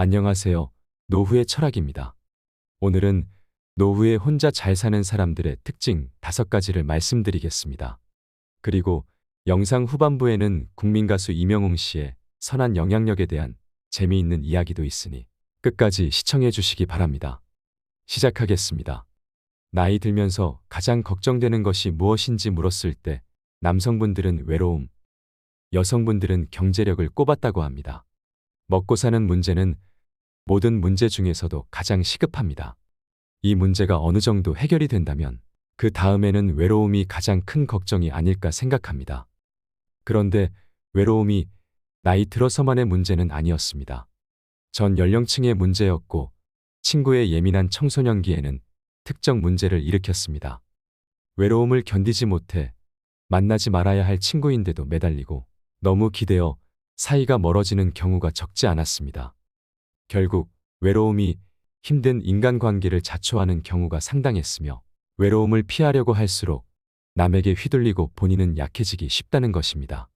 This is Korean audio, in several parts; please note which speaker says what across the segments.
Speaker 1: 안녕하세요. 노후의 철학입니다. 오늘은 노후에 혼자 잘 사는 사람들의 특징 5가지를 말씀드리겠습니다. 그리고 영상 후반부에는 국민가수 이명웅 씨의 선한 영향력에 대한 재미있는 이야기도 있으니 끝까지 시청해 주시기 바랍니다. 시작하겠습니다. 나이 들면서 가장 걱정되는 것이 무엇인지 물었을 때 남성분들은 외로움, 여성분들은 경제력을 꼽았다고 합니다. 먹고 사는 문제는 모든 문제 중에서도 가장 시급합니다. 이 문제가 어느 정도 해결이 된다면 그 다음에는 외로움이 가장 큰 걱정이 아닐까 생각합니다. 그런데 외로움이 나이 들어서만의 문제는 아니었습니다. 전 연령층의 문제였고 친구의 예민한 청소년기에는 특정 문제를 일으켰습니다. 외로움을 견디지 못해 만나지 말아야 할 친구인데도 매달리고 너무 기대어 사이가 멀어지는 경우가 적지 않았습니다. 결국 외로움이 힘든 인간관계를 자초하는 경우가 상당했으며 외로움을 피하려고 할수록 남에게 휘둘리고 본인은 약해지기 쉽다는 것입니다.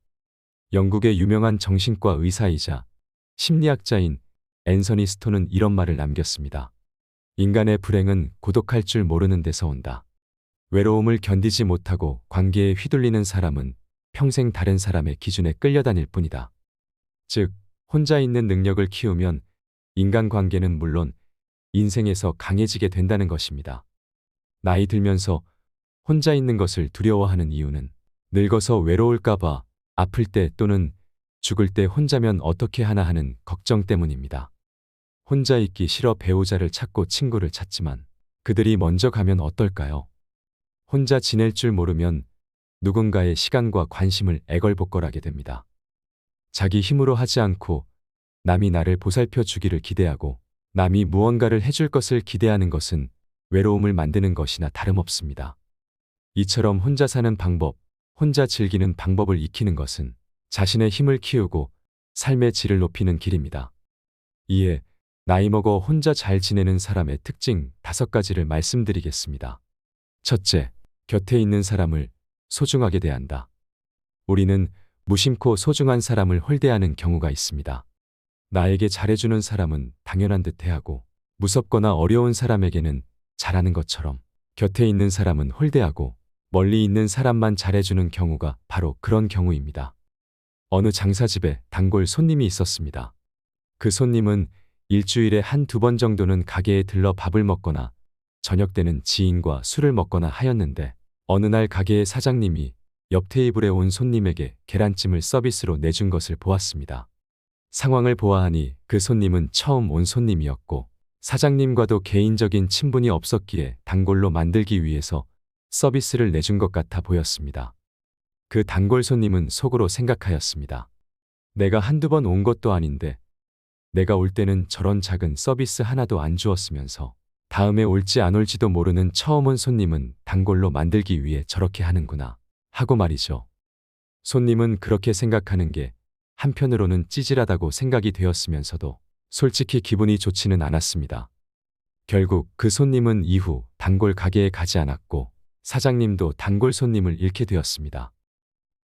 Speaker 1: 영국의 유명한 정신과 의사이자 심리학자인 앤서니 스톤은 이런 말을 남겼습니다. 인간의 불행은 고독할 줄 모르는 데서 온다. 외로움을 견디지 못하고 관계에 휘둘리는 사람은 평생 다른 사람의 기준에 끌려다닐 뿐이다. 즉, 혼자 있는 능력을 키우면 인간관계는 물론 인생에서 강해지게 된다는 것입니다. 나이 들면서 혼자 있는 것을 두려워하는 이유는 늙어서 외로울까봐, 아플 때 또는 죽을 때 혼자면 어떻게 하나 하는 걱정 때문입니다. 혼자 있기 싫어 배우자를 찾고 친구를 찾지만 그들이 먼저 가면 어떨까요? 혼자 지낼 줄 모르면 누군가의 시간과 관심을 애걸복걸하게 됩니다. 자기 힘으로 하지 않고 남이 나를 보살펴 주기를 기대하고 남이 무언가를 해줄 것을 기대하는 것은 외로움을 만드는 것이나 다름없습니다. 이처럼 혼자 사는 방법, 혼자 즐기는 방법을 익히는 것은 자신의 힘을 키우고 삶의 질을 높이는 길입니다. 이에 나이 먹어 혼자 잘 지내는 사람의 특징 5가지를 말씀드리겠습니다. 첫째, 곁에 있는 사람을 소중하게 대한다. 우리는 무심코 소중한 사람을 홀대하는 경우가 있습니다. 나에게 잘해주는 사람은 당연한 듯 해하고 무섭거나 어려운 사람에게는 잘하는 것처럼 곁에 있는 사람은 홀대하고 멀리 있는 사람만 잘해주는 경우가 바로 그런 경우입니다. 어느 장사집에 단골 손님이 있었습니다. 그 손님은 일주일에 1~2번 정도는 가게에 들러 밥을 먹거나 저녁 때는 지인과 술을 먹거나 하였는데 어느 날 가게의 사장님이 옆 테이블에 온 손님에게 계란찜을 서비스로 내준 것을 보았습니다. 상황을 보아하니 그 손님은 처음 온 손님이었고 사장님과도 개인적인 친분이 없었기에 단골로 만들기 위해서 서비스를 내준 것 같아 보였습니다. 그 단골 손님은 속으로 생각하였습니다. 내가 1~2번 온 것도 아닌데 내가 올 때는 저런 작은 서비스 하나도 안 주었으면서 다음에 올지 안 올지도 모르는 처음 온 손님은 단골로 만들기 위해 저렇게 하는구나 하고 말이죠. 손님은 그렇게 생각하는 게 한편으로는 찌질하다고 생각이 되었으면서도 솔직히 기분이 좋지는 않았습니다. 결국 그 손님은 이후 단골 가게에 가지 않았고 사장님도 단골 손님을 잃게 되었습니다.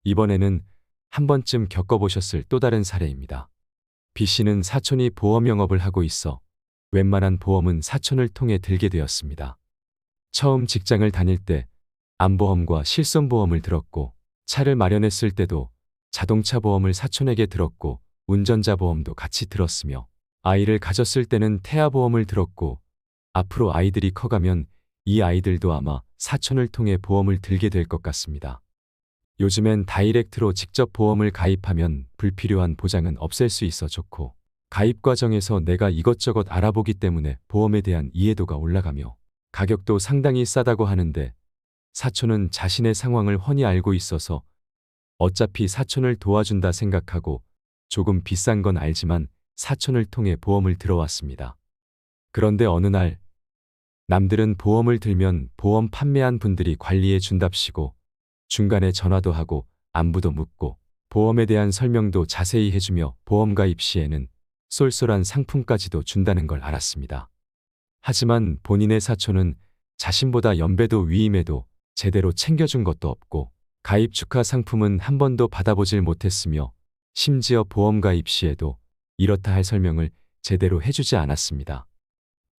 Speaker 1: 이번에는 한 번쯤 겪어보셨을 또 다른 사례입니다. B씨는 사촌이 보험 영업을 하고 있어 웬만한 보험은 사촌을 통해 들게 되었습니다. 처음 직장을 다닐 때 암보험과 실손보험을 들었고 차를 마련했을 때도 자동차 보험을 사촌에게 들었고 운전자 보험도 같이 들었으며 아이를 가졌을 때는 태아보험을 들었고 앞으로 아이들이 커가면 이 아이들도 아마 사촌을 통해 보험을 들게 될 것 같습니다. 요즘엔 다이렉트로 직접 보험을 가입하면 불필요한 보장은 없앨 수 있어 좋고 가입 과정에서 내가 이것저것 알아보기 때문에 보험에 대한 이해도가 올라가며 가격도 상당히 싸다고 하는데 사촌은 자신의 상황을 훤히 알고 있어서 어차피 사촌을 도와준다 생각하고 조금 비싼 건 알지만 사촌을 통해 보험을 들어왔습니다. 그런데 어느 날 남들은 보험을 들면 보험 판매한 분들이 관리해 준답시고 중간에 전화도 하고 안부도 묻고 보험에 대한 설명도 자세히 해주며 보험 가입 시에는 쏠쏠한 상품까지도 준다는 걸 알았습니다. 하지만 본인의 사촌은 자신보다 연배도 위임에도 제대로 챙겨준 것도 없고 가입 축하 상품은 한 번도 받아보질 못했으며 심지어 보험 가입 시에도 이렇다 할 설명을 제대로 해주지 않았습니다.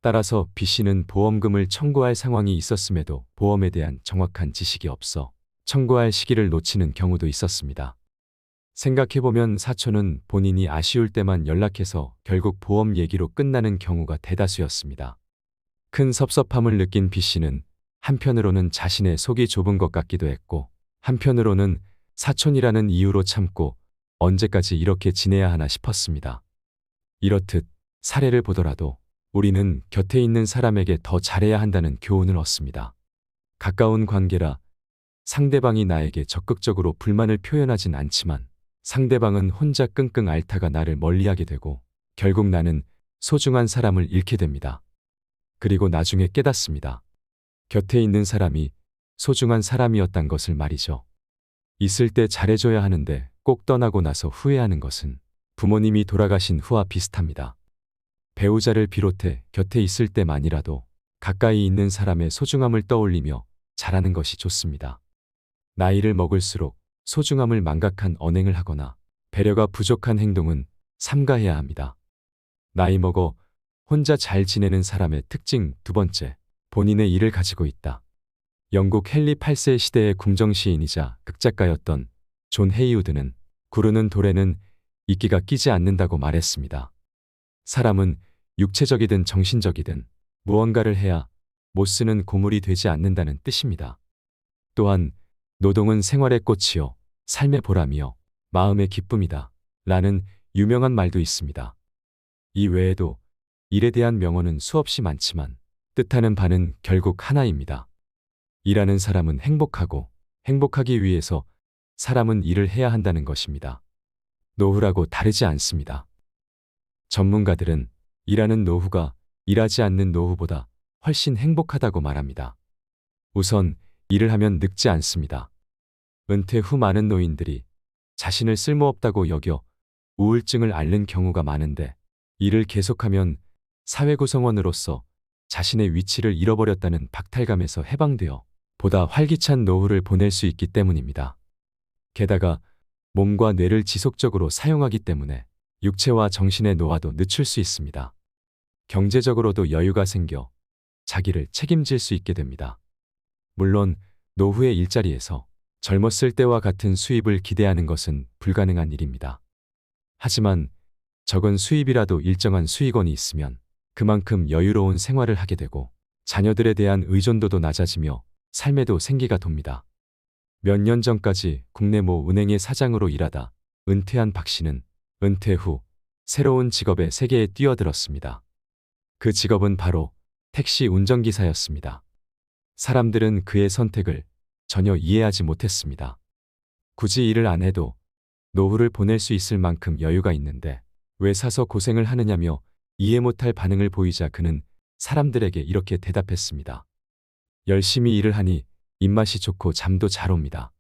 Speaker 1: 따라서 B 씨는 보험금을 청구할 상황이 있었음에도 보험에 대한 정확한 지식이 없어 청구할 시기를 놓치는 경우도 있었습니다. 생각해보면 사촌은 본인이 아쉬울 때만 연락해서 결국 보험 얘기로 끝나는 경우가 대다수였습니다. 큰 섭섭함을 느낀 B 씨는 한편으로는 자신의 속이 좁은 것 같기도 했고, 한편으로는 사촌이라는 이유로 참고 언제까지 이렇게 지내야 하나 싶었습니다. 이렇듯 사례를 보더라도 우리는 곁에 있는 사람에게 더 잘해야 한다는 교훈을 얻습니다. 가까운 관계라 상대방이 나에게 적극적으로 불만을 표현하진 않지만 상대방은 혼자 끙끙 앓다가 나를 멀리하게 되고 결국 나는 소중한 사람을 잃게 됩니다. 그리고 나중에 깨닫습니다. 곁에 있는 사람이 소중한 사람이었단 것을 말이죠. 있을 때 잘해줘야 하는데 꼭 떠나고 나서 후회하는 것은 부모님이 돌아가신 후와 비슷합니다. 배우자를 비롯해 곁에 있을 때만이라도 가까이 있는 사람의 소중함을 떠올리며 잘하는 것이 좋습니다. 나이를 먹을수록 소중함을 망각한 언행을 하거나 배려가 부족한 행동은 삼가해야 합니다. 나이 먹어 혼자 잘 지내는 사람의 특징 두 번째, 본인의 일을 가지고 있다. 영국 헨리 8세 시대의 궁정시인이자 극작가였던 존 헤이우드는 구르는 돌에는 이끼가 끼지 않는다고 말했습니다. 사람은 육체적이든 정신적이든 무언가를 해야 못 쓰는 고물이 되지 않는다는 뜻입니다. 또한 노동은 생활의 꽃이요, 삶의 보람이요, 마음의 기쁨이다 라는 유명한 말도 있습니다. 이 외에도 일에 대한 명언은 수없이 많지만 뜻하는 바는 결국 하나입니다. 일하는 사람은 행복하고 행복하기 위해서 사람은 일을 해야 한다는 것입니다. 노후라고 다르지 않습니다. 전문가들은 일하는 노후가 일하지 않는 노후보다 훨씬 행복하다고 말합니다. 우선 일을 하면 늙지 않습니다. 은퇴 후 많은 노인들이 자신을 쓸모없다고 여겨 우울증을 앓는 경우가 많은데 일을 계속하면 사회 구성원으로서 자신의 위치를 잃어버렸다는 박탈감에서 해방되어 보다 활기찬 노후를 보낼 수 있기 때문입니다. 게다가 몸과 뇌를 지속적으로 사용하기 때문에 육체와 정신의 노화도 늦출 수 있습니다. 경제적으로도 여유가 생겨 자기를 책임질 수 있게 됩니다. 물론 노후의 일자리에서 젊었을 때와 같은 수입을 기대하는 것은 불가능한 일입니다. 하지만 적은 수입이라도 일정한 수익원이 있으면 그만큼 여유로운 생활을 하게 되고 자녀들에 대한 의존도도 낮아지며 삶에도 생기가 돕니다. 몇 년 전까지 국내 모 은행의 사장으로 일하다 은퇴한 박 씨는 은퇴 후 새로운 직업의 세계에 뛰어들었습니다. 그 직업은 바로 택시 운전기사였습니다. 사람들은 그의 선택을 전혀 이해하지 못했습니다. 굳이 일을 안 해도 노후를 보낼 수 있을 만큼 여유가 있는데 왜 사서 고생을 하느냐며 이해 못할 반응을 보이자 그는 사람들에게 이렇게 대답했습니다. 열심히 일을 하니 입맛이 좋고 잠도 잘 옵니다.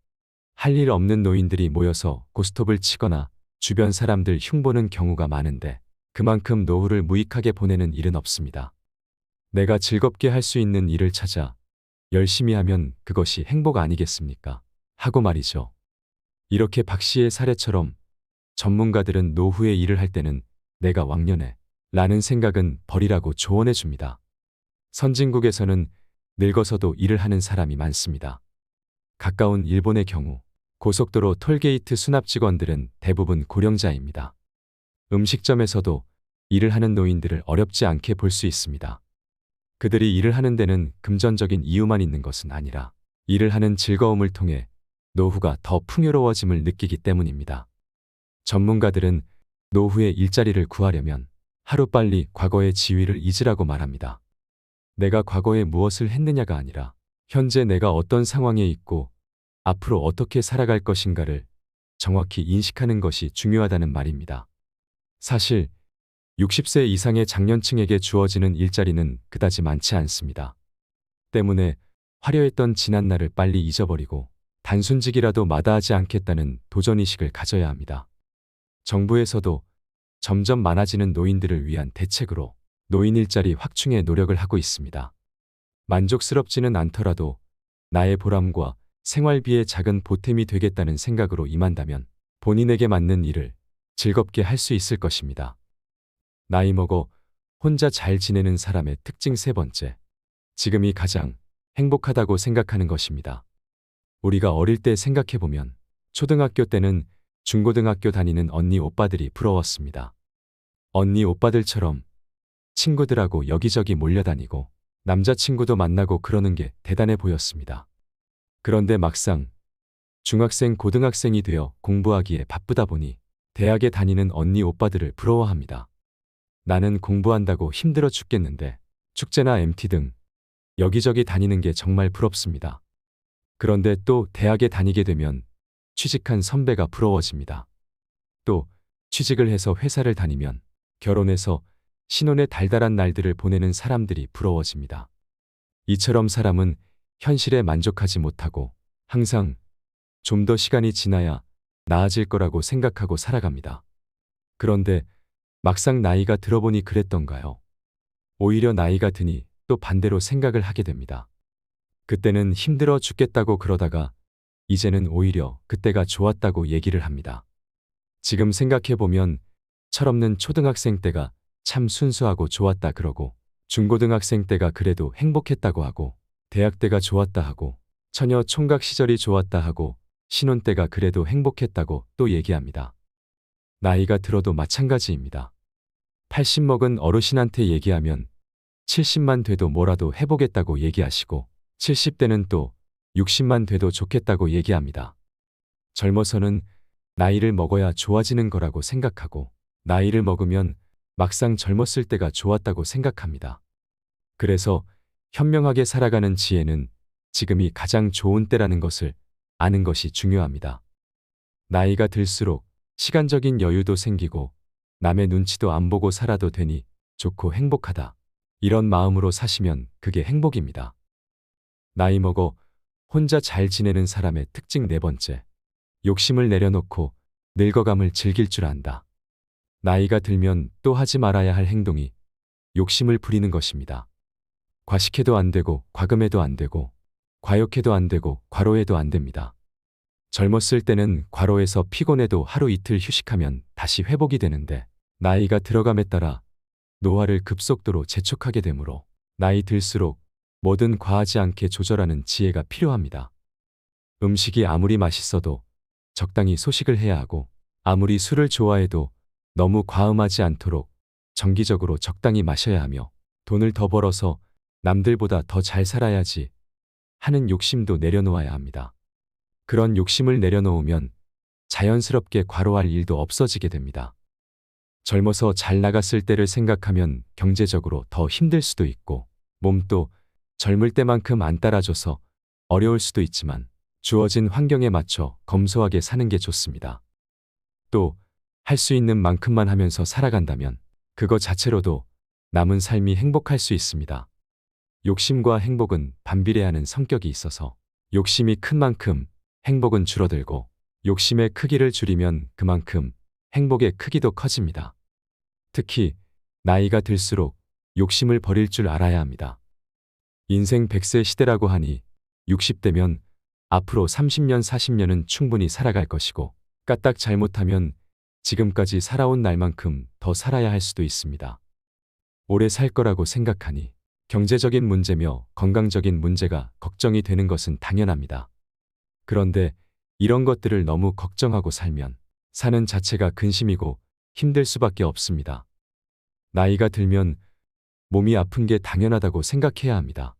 Speaker 1: 할 일 없는 노인들이 모여서 고스톱을 치거나 주변 사람들 흉보는 경우가 많은데 그만큼 노후를 무익하게 보내는 일은 없습니다. 내가 즐겁게 할 수 있는 일을 찾아 열심히 하면 그것이 행복 아니겠습니까? 하고 말이죠. 이렇게 박 씨의 사례처럼 전문가들은 노후에 일을 할 때는 내가 왕년에 라는 생각은 버리라고 조언해 줍니다. 선진국에서는 늙어서도 일을 하는 사람이 많습니다. 가까운 일본의 경우 고속도로 톨게이트 수납 직원들은 대부분 고령자입니다. 음식점에서도 일을 하는 노인들을 어렵지 않게 볼 수 있습니다. 그들이 일을 하는 데는 금전적인 이유만 있는 것은 아니라 일을 하는 즐거움을 통해 노후가 더 풍요로워짐을 느끼기 때문입니다. 전문가들은 노후의 일자리를 구하려면 하루빨리 과거의 지위를 잊으라고 말합니다. 내가 과거에 무엇을 했느냐가 아니라 현재 내가 어떤 상황에 있고 앞으로 어떻게 살아갈 것인가를 정확히 인식하는 것이 중요하다는 말입니다. 사실 60세 이상의 장년층에게 주어지는 일자리는 그다지 많지 않습니다. 때문에 화려했던 지난날을 빨리 잊어버리고 단순직이라도 마다하지 않겠다는 도전의식을 가져야 합니다. 정부에서도 점점 많아지는 노인들을 위한 대책으로 노인 일자리 확충에 노력을 하고 있습니다. 만족스럽지는 않더라도 나의 보람과 생활비의 작은 보탬이 되겠다는 생각으로 임한다면 본인에게 맞는 일을 즐겁게 할 수 있을 것입니다. 나이 먹어 혼자 잘 지내는 사람의 특징 세 번째. 지금이 가장 행복하다고 생각하는 것입니다. 우리가 어릴 때 생각해보면 초등학교 때는 중고등학교 다니는 언니 오빠들이 부러웠습니다. 언니 오빠들처럼 친구들하고 여기저기 몰려다니고 남자친구도 만나고 그러는 게 대단해 보였습니다. 그런데 막상 중학생, 고등학생이 되어 공부하기에 바쁘다 보니 대학에 다니는 언니 오빠들을 부러워합니다. 나는 공부한다고 힘들어 죽겠는데 축제나 MT 등 여기저기 다니는 게 정말 부럽습니다. 그런데 또 대학에 다니게 되면 취직한 선배가 부러워집니다. 또 취직을 해서 회사를 다니면 결혼해서 신혼의 달달한 날들을 보내는 사람들이 부러워집니다. 이처럼 사람은 현실에 만족하지 못하고 항상 좀 더 시간이 지나야 나아질 거라고 생각하고 살아갑니다. 그런데 막상 나이가 들어보니 그랬던가요? 오히려 나이가 드니 또 반대로 생각을 하게 됩니다. 그때는 힘들어 죽겠다고 그러다가 이제는 오히려 그때가 좋았다고 얘기를 합니다. 지금 생각해보면 철없는 초등학생 때가 참 순수하고 좋았다 그러고 중고등학생 때가 그래도 행복했다고 하고 대학 때가 좋았다 하고 처녀 총각 시절이 좋았다 하고 신혼 때가 그래도 행복했다고 또 얘기합니다. 나이가 들어도 마찬가지입니다. 80 먹은 어르신한테 얘기하면 70만 돼도 뭐라도 해보겠다고 얘기하시고 70대는 또 60만 돼도 좋겠다고 얘기합니다. 젊어서는 나이를 먹어야 좋아지는 거라고 생각하고 나이를 먹으면 막상 젊었을 때가 좋았다고 생각합니다. 그래서 현명하게 살아가는 지혜는 지금이 가장 좋은 때라는 것을 아는 것이 중요합니다. 나이가 들수록 시간적인 여유도 생기고 남의 눈치도 안 보고 살아도 되니 좋고 행복하다. 이런 마음으로 사시면 그게 행복입니다. 나이 먹어 혼자 잘 지내는 사람의 특징 네 번째. 욕심을 내려놓고 늙어감을 즐길 줄 안다. 나이가 들면 또 하지 말아야 할 행동이 욕심을 부리는 것입니다. 과식해도 안 되고 과금해도 안 되고 과욕해도 안 되고 과로해도 안 됩니다. 젊었을 때는 과로해서 피곤해도 하루 이틀 휴식하면 다시 회복이 되는데 나이가 들어감에 따라 노화를 급속도로 재촉하게 되므로 나이 들수록 뭐든 과하지 않게 조절하는 지혜가 필요합니다. 음식이 아무리 맛있어도 적당히 소식을 해야 하고 아무리 술을 좋아해도 너무 과음하지 않도록 정기적으로 적당히 마셔야 하며 돈을 더 벌어서 남들보다 더 잘 살아야지 하는 욕심도 내려놓아야 합니다. 그런 욕심을 내려놓으면 자연스럽게 과로할 일도 없어지게 됩니다. 젊어서 잘 나갔을 때를 생각하면 경제적으로 더 힘들 수도 있고 몸도 젊을 때만큼 안 따라줘서 어려울 수도 있지만 주어진 환경에 맞춰 검소하게 사는 게 좋습니다. 또 할 수 있는 만큼만 하면서 살아간다면 그거 자체로도 남은 삶이 행복할 수 있습니다. 욕심과 행복은 반비례하는 성격이 있어서 욕심이 큰 만큼 행복은 줄어들고 욕심의 크기를 줄이면 그만큼 행복의 크기도 커집니다. 특히 나이가 들수록 욕심을 버릴 줄 알아야 합니다. 인생 100세 시대라고 하니 60대면 앞으로 30년, 40년은 충분히 살아갈 것이고 까딱 잘못하면 지금까지 살아온 날만큼 더 살아야 할 수도 있습니다. 오래 살 거라고 생각하니 경제적인 문제며 건강적인 문제가 걱정이 되는 것은 당연합니다. 그런데 이런 것들을 너무 걱정하고 살면 사는 자체가 근심이고 힘들 수밖에 없습니다. 나이가 들면 몸이 아픈 게 당연하다고 생각해야 합니다.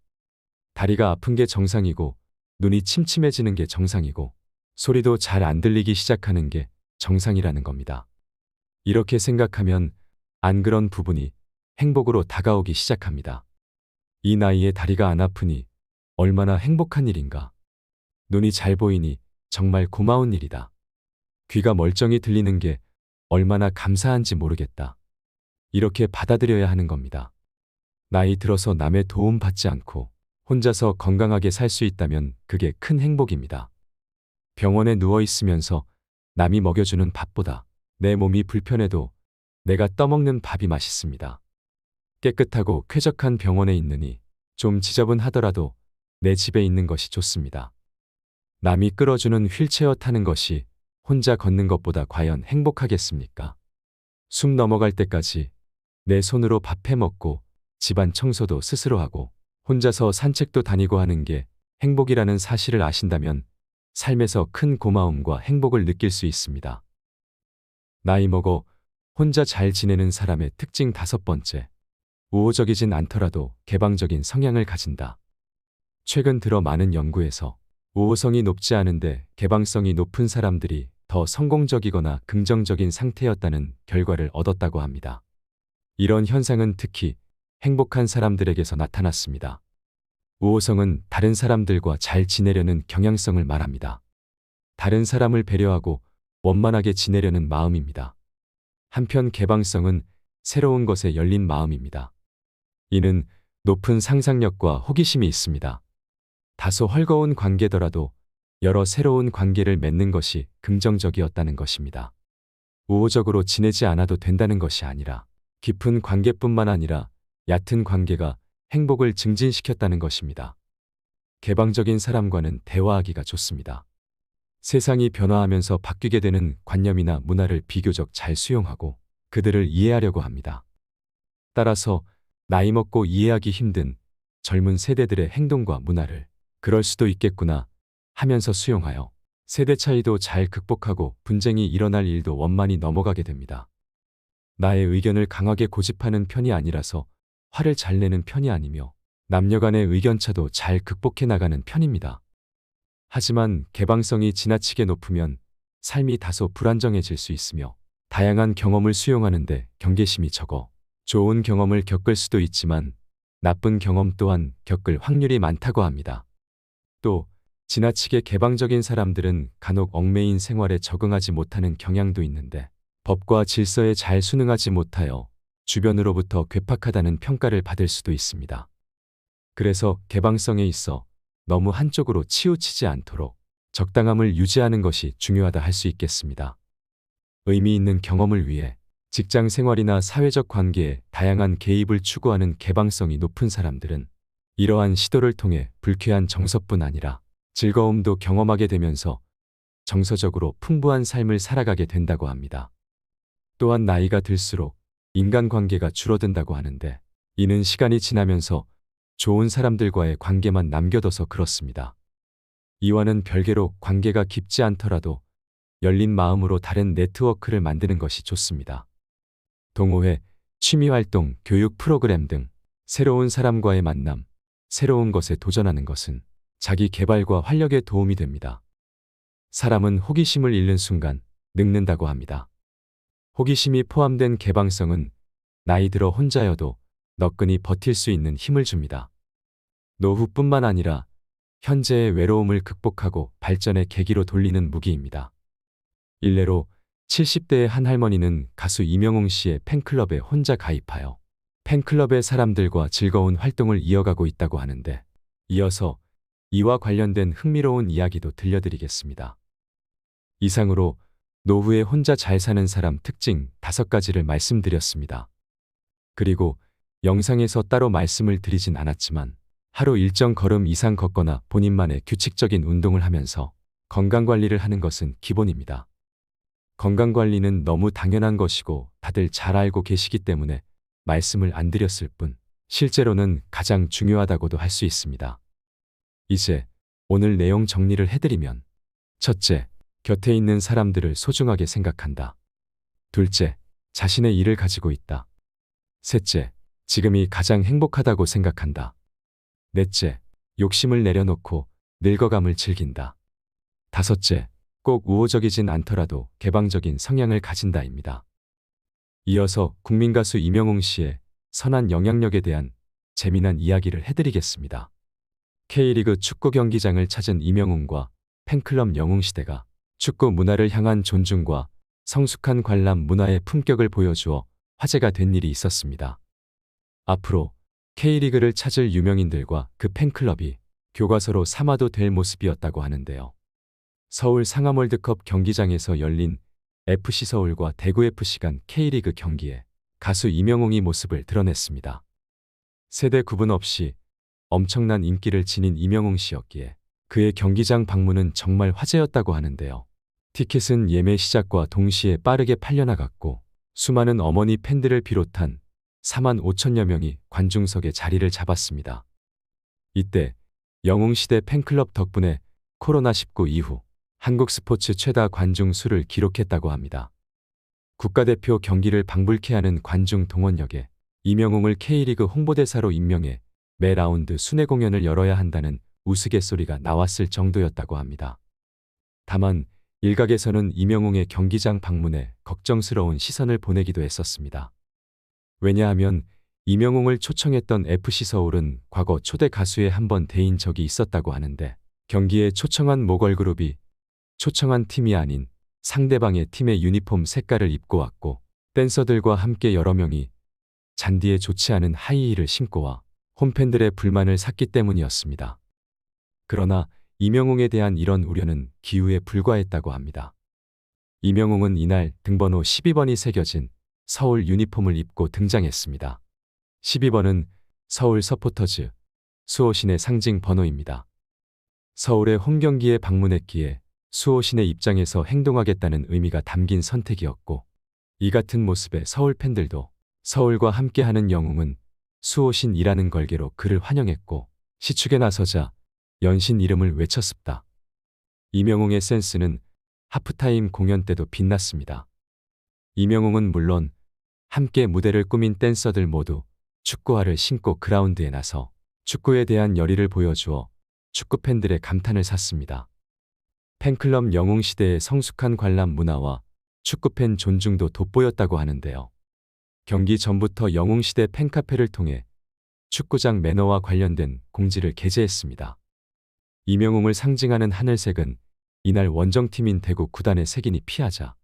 Speaker 1: 다리가 아픈 게 정상이고 눈이 침침해지는 게 정상이고 소리도 잘 안 들리기 시작하는 게 정상이라는 겁니다. 이렇게 생각하면 안 그런 부분이 행복으로 다가오기 시작합니다. 이 나이에 다리가 안 아프니 얼마나 행복한 일인가. 눈이 잘 보이니 정말 고마운 일이다. 귀가 멀쩡히 들리는 게 얼마나 감사한지 모르겠다. 이렇게 받아들여야 하는 겁니다. 나이 들어서 남의 도움 받지 않고 혼자서 건강하게 살 수 있다면 그게 큰 행복입니다. 병원에 누워 있으면서 남이 먹여주는 밥보다 내 몸이 불편해도 내가 떠먹는 밥이 맛있습니다. 깨끗하고 쾌적한 병원에 있느니 좀 지저분하더라도 내 집에 있는 것이 좋습니다. 남이 끌어주는 휠체어 타는 것이 혼자 걷는 것보다 과연 행복하겠습니까? 숨 넘어갈 때까지 내 손으로 밥 해 먹고 집안 청소도 스스로 하고 혼자서 산책도 다니고 하는 게 행복이라는 사실을 아신다면 삶에서 큰 고마움과 행복을 느낄 수 있습니다. 나이 먹어 혼자 잘 지내는 사람의 특징 5번째. 우호적이진 않더라도 개방적인 성향을 가진다. 최근 들어 많은 연구에서 우호성이 높지 않은데 개방성이 높은 사람들이 더 성공적이거나 긍정적인 상태였다는 결과를 얻었다고 합니다. 이런 현상은 특히 행복한 사람들에게서 나타났습니다. 우호성은 다른 사람들과 잘 지내려는 경향성을 말합니다. 다른 사람을 배려하고 원만하게 지내려는 마음입니다. 한편 개방성은 새로운 것에 열린 마음입니다. 이는 높은 상상력과 호기심이 있습니다. 다소 헐거운 관계더라도 여러 새로운 관계를 맺는 것이 긍정적이었다는 것입니다. 우호적으로 지내지 않아도 된다는 것이 아니라 깊은 관계뿐만 아니라 얕은 관계가 행복을 증진시켰다는 것입니다. 개방적인 사람과는 대화하기가 좋습니다. 세상이 변화하면서 바뀌게 되는 관념이나 문화를 비교적 잘 수용하고 그들을 이해하려고 합니다. 따라서 나이 먹고 이해하기 힘든 젊은 세대들의 행동과 문화를 그럴 수도 있겠구나 하면서 수용하여 세대 차이도 잘 극복하고 분쟁이 일어날 일도 원만히 넘어가게 됩니다. 나의 의견을 강하게 고집하는 편이 아니라서 화를 잘 내는 편이 아니며 남녀 간의 의견차도 잘 극복해 나가는 편입니다. 하지만 개방성이 지나치게 높으면 삶이 다소 불안정해질 수 있으며 다양한 경험을 수용하는데 경계심이 적어 좋은 경험을 겪을 수도 있지만 나쁜 경험 또한 겪을 확률이 많다고 합니다. 또 지나치게 개방적인 사람들은 간혹 얽매인 생활에 적응하지 못하는 경향도 있는데 법과 질서에 잘 순응하지 못하여 주변으로부터 괴팍하다는 평가를 받을 수도 있습니다. 그래서 개방성에 있어 너무 한쪽으로 치우치지 않도록 적당함을 유지하는 것이 중요하다 할 수 있겠습니다. 의미 있는 경험을 위해 직장 생활이나 사회적 관계에 다양한 개입을 추구하는 개방성이 높은 사람들은 이러한 시도를 통해 불쾌한 정서뿐 아니라 즐거움도 경험하게 되면서 정서적으로 풍부한 삶을 살아가게 된다고 합니다. 또한 나이가 들수록 인간관계가 줄어든다고 하는데 이는 시간이 지나면서 좋은 사람들과의 관계만 남겨둬서 그렇습니다. 이와는 별개로 관계가 깊지 않더라도 열린 마음으로 다른 네트워크를 만드는 것이 좋습니다. 동호회, 취미활동, 교육 프로그램 등 새로운 사람과의 만남, 새로운 것에 도전하는 것은 자기 개발과 활력에 도움이 됩니다. 사람은 호기심을 잃는 순간 늙는다고 합니다. 호기심이 포함된 개방성은 나이 들어 혼자여도 너끈히 버틸 수 있는 힘을 줍니다. 노후뿐만 아니라 현재의 외로움을 극복하고 발전의 계기로 돌리는 무기입니다. 일례로 70대의 한 할머니는 가수 이명웅 씨의 팬클럽에 혼자 가입하여 팬클럽의 사람들과 즐거운 활동을 이어가고 있다고 하는데 이어서 이와 관련된 흥미로운 이야기도 들려드리겠습니다. 이상으로 노후에 혼자 잘 사는 사람 특징 5가지를 말씀드렸습니다. 그리고 영상에서 따로 말씀을 드리진 않았지만 하루 일정 걸음 이상 걷거나 본인만의 규칙적인 운동을 하면서 건강관리를 하는 것은 기본입니다. 건강관리는 너무 당연한 것이고 다들 잘 알고 계시기 때문에 말씀을 안 드렸을 뿐 실제로는 가장 중요하다고도 할 수 있습니다. 이제 오늘 내용 정리를 해드리면 첫째, 곁에 있는 사람들을 소중하게 생각한다. 둘째, 자신의 일을 가지고 있다. 셋째, 지금이 가장 행복하다고 생각한다. 넷째, 욕심을 내려놓고 늙어감을 즐긴다. 다섯째, 꼭 우호적이진 않더라도 개방적인 성향을 가진다입니다. 이어서 국민가수 이명웅 씨의 선한 영향력에 대한 재미난 이야기를 해드리겠습니다. K리그 축구 경기장을 찾은 이명웅과 팬클럽 영웅시대가 축구 문화를 향한 존중과 성숙한 관람 문화의 품격을 보여주어 화제가 된 일이 있었습니다. 앞으로 K리그를 찾을 유명인들과 그 팬클럽이 교과서로 삼아도 될 모습이었다고 하는데요. 서울 상암월드컵 경기장에서 열린 FC서울과 대구FC 간 K리그 경기에 가수 이명웅이 모습을 드러냈습니다. 세대 구분 없이 엄청난 인기를 지닌 이명웅 씨였기에 그의 경기장 방문은 정말 화제였다고 하는데요. 티켓은 예매 시작과 동시에 빠르게 팔려나갔고 수많은 어머니 팬들을 비롯한 4만 5천여 명이 관중석에 자리를 잡았습니다. 이때 영웅시대 팬클럽 덕분에 코로나19 이후 한국 스포츠 최다 관중 수를 기록했다고 합니다. 국가대표 경기를 방불케 하는 관중 동원력에 이명웅을 K리그 홍보대사로 임명해 매 라운드 순회 공연을 열어야 한다는 우스갯소리가 나왔을 정도였다고 합니다. 다만 일각에서는 이명웅의 경기장 방문에 걱정스러운 시선을 보내기도 했었습니다. 왜냐하면 이명웅을 초청했던 FC서울은 과거 초대 가수에 한번 대인 적이 있었다고 하는데 경기에 초청한 모걸그룹이 초청한 팀이 아닌 상대방의 팀의 유니폼 색깔을 입고 왔고 댄서들과 함께 여러 명이 잔디에 좋지 않은 하이힐을 신고 와 홈팬들의 불만을 샀기 때문이었습니다. 그러나 이명웅에 대한 이런 우려는 기우에 불과했다고 합니다. 이명웅은 이날 등번호 12번이 새겨진 서울 유니폼을 입고 등장했습니다. 12번은 서울 서포터즈, 수호신의 상징 번호입니다. 서울의 홈경기에 방문했기에 수호신의 입장에서 행동하겠다는 의미가 담긴 선택이었고 이 같은 모습에 서울 팬들도 서울과 함께하는 영웅은 수호신이라는 걸개로 그를 환영했고 시축에 나서자 연신 이름을 외쳤습니다. 이명웅의 센스는 하프타임 공연 때도 빛났습니다. 이명웅은 물론 함께 무대를 꾸민 댄서들 모두 축구화를 신고 그라운드에 나서 축구에 대한 열의를 보여주어 축구팬들의 감탄을 샀습니다. 팬클럽 영웅시대의 성숙한 관람 문화와 축구팬 존중도 돋보였다고 하는데요. 경기 전부터 영웅시대 팬카페를 통해 축구장 매너와 관련된 공지를 게재했습니다. 이명웅을 상징하는 하늘색은 이날 원정팀인 대구 구단의 색인이 피하자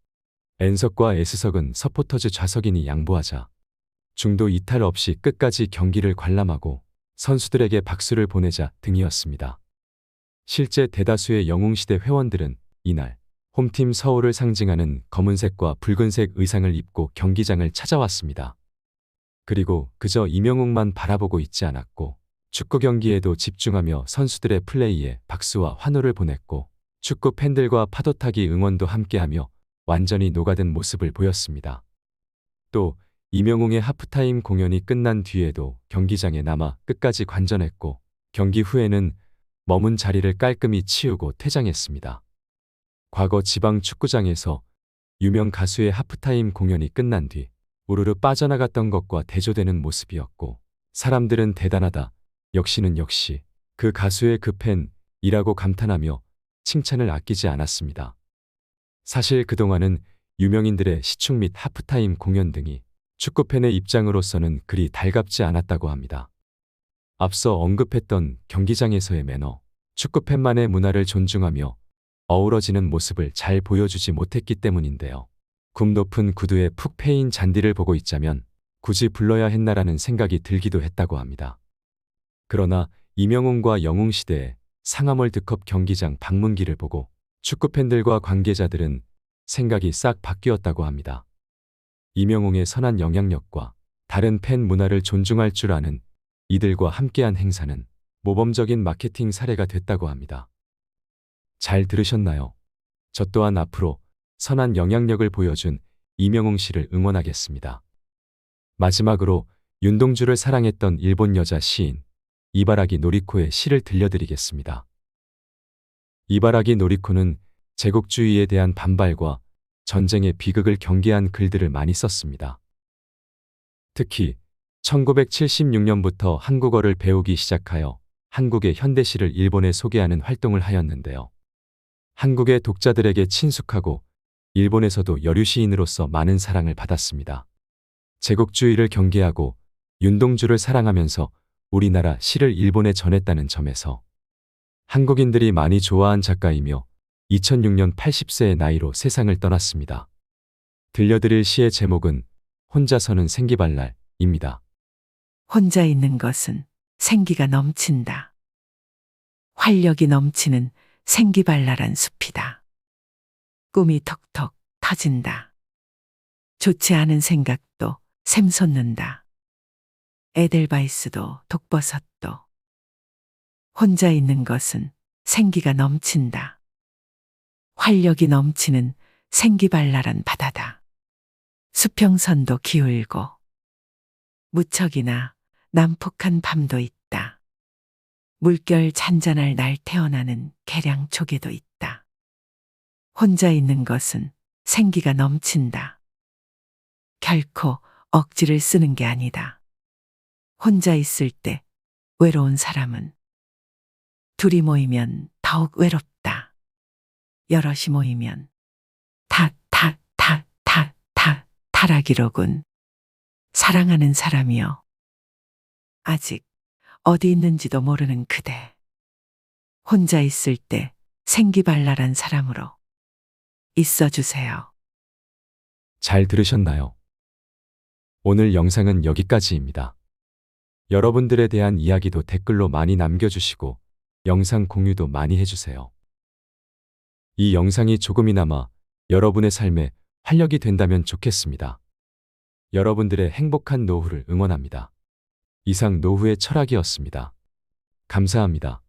Speaker 1: N석과 S석은 서포터즈 좌석인이 양보하자 중도 이탈 없이 끝까지 경기를 관람하고 선수들에게 박수를 보내자 등이었습니다. 실제 대다수의 영웅시대 회원들은 이날 홈팀 서울을 상징하는 검은색과 붉은색 의상을 입고 경기장을 찾아왔습니다. 그리고 그저 이명웅만 바라보고 있지 않았고 축구 경기에도 집중하며 선수들의 플레이에 박수와 환호를 보냈고 축구 팬들과 파도타기 응원도 함께하며 완전히 녹아든 모습을 보였습니다. 또 이명웅의 하프타임 공연이 끝난 뒤에도 경기장에 남아 끝까지 관전했고 경기 후에는 머문 자리를 깔끔히 치우고 퇴장했습니다. 과거 지방 축구장에서 유명 가수의 하프타임 공연이 끝난 뒤 우르르 빠져나갔던 것과 대조되는 모습이었고 사람들은 대단하다, 역시는 역시 그 가수의 그 팬이라고 감탄하며 칭찬을 아끼지 않았습니다. 사실 그동안은 유명인들의 시축 및 하프타임 공연 등이 축구팬의 입장으로서는 그리 달갑지 않았다고 합니다. 앞서 언급했던 경기장에서의 매너, 축구팬만의 문화를 존중하며 어우러지는 모습을 잘 보여주지 못했기 때문인데요. 굽 높은 구두에 푹 패인 잔디를 보고 있자면 굳이 불러야 했나라는 생각이 들기도 했다고 합니다. 그러나 이명웅과 영웅시대의 상암월드컵 경기장 방문기를 보고 축구팬들과 관계자들은 생각이 싹 바뀌었다고 합니다. 이명웅의 선한 영향력과 다른 팬 문화를 존중할 줄 아는 이들과 함께한 행사는 모범적인 마케팅 사례가 됐다고 합니다. 잘 들으셨나요? 저 또한 앞으로 선한 영향력을 보여준 이명웅 씨를 응원하겠습니다. 마지막으로 윤동주를 사랑했던 일본 여자 시인 이바라기 노리코의 시를 들려드리겠습니다. 이바라기 노리코는 제국주의에 대한 반발과 전쟁의 비극을 경계한 글들을 많이 썼습니다. 특히 1976년부터 한국어를 배우기 시작하여 한국의 현대시를 일본에 소개하는 활동을 하였는데요. 한국의 독자들에게 친숙하고 일본에서도 여류시인으로서 많은 사랑을 받았습니다. 제국주의를 경계하고 윤동주를 사랑하면서 우리나라 시를 일본에 전했다는 점에서 한국인들이 많이 좋아한 작가이며 2006년 80세의 나이로 세상을 떠났습니다. 들려드릴 시의 제목은 혼자서는 생기발랄입니다.
Speaker 2: 혼자 있는 것은 생기가 넘친다. 활력이 넘치는 생기발랄한 숲이다. 꿈이 턱턱 터진다. 좋지 않은 생각도 샘솟는다. 에델바이스도 독버섯도. 혼자 있는 것은 생기가 넘친다. 활력이 넘치는 생기발랄한 바다다. 수평선도 기울고 무척이나 난폭한 밤도 있다. 물결 잔잔할 날 태어나는 개량 조개도 있다. 혼자 있는 것은 생기가 넘친다. 결코 억지를 쓰는 게 아니다. 혼자 있을 때 외로운 사람은 둘이 모이면 더욱 외롭다. 여럿이 모이면 타라기로군. 사랑하는 사람이여. 아직 어디 있는지도 모르는 그대. 혼자 있을 때 생기발랄한 사람으로 있어주세요.
Speaker 1: 잘 들으셨나요? 오늘 영상은 여기까지입니다. 여러분들에 대한 이야기도 댓글로 많이 남겨주시고 영상 공유도 많이 해주세요. 이 영상이 조금이나마 여러분의 삶에 활력이 된다면 좋겠습니다. 여러분들의 행복한 노후를 응원합니다. 이상 노후의 철학이었습니다. 감사합니다.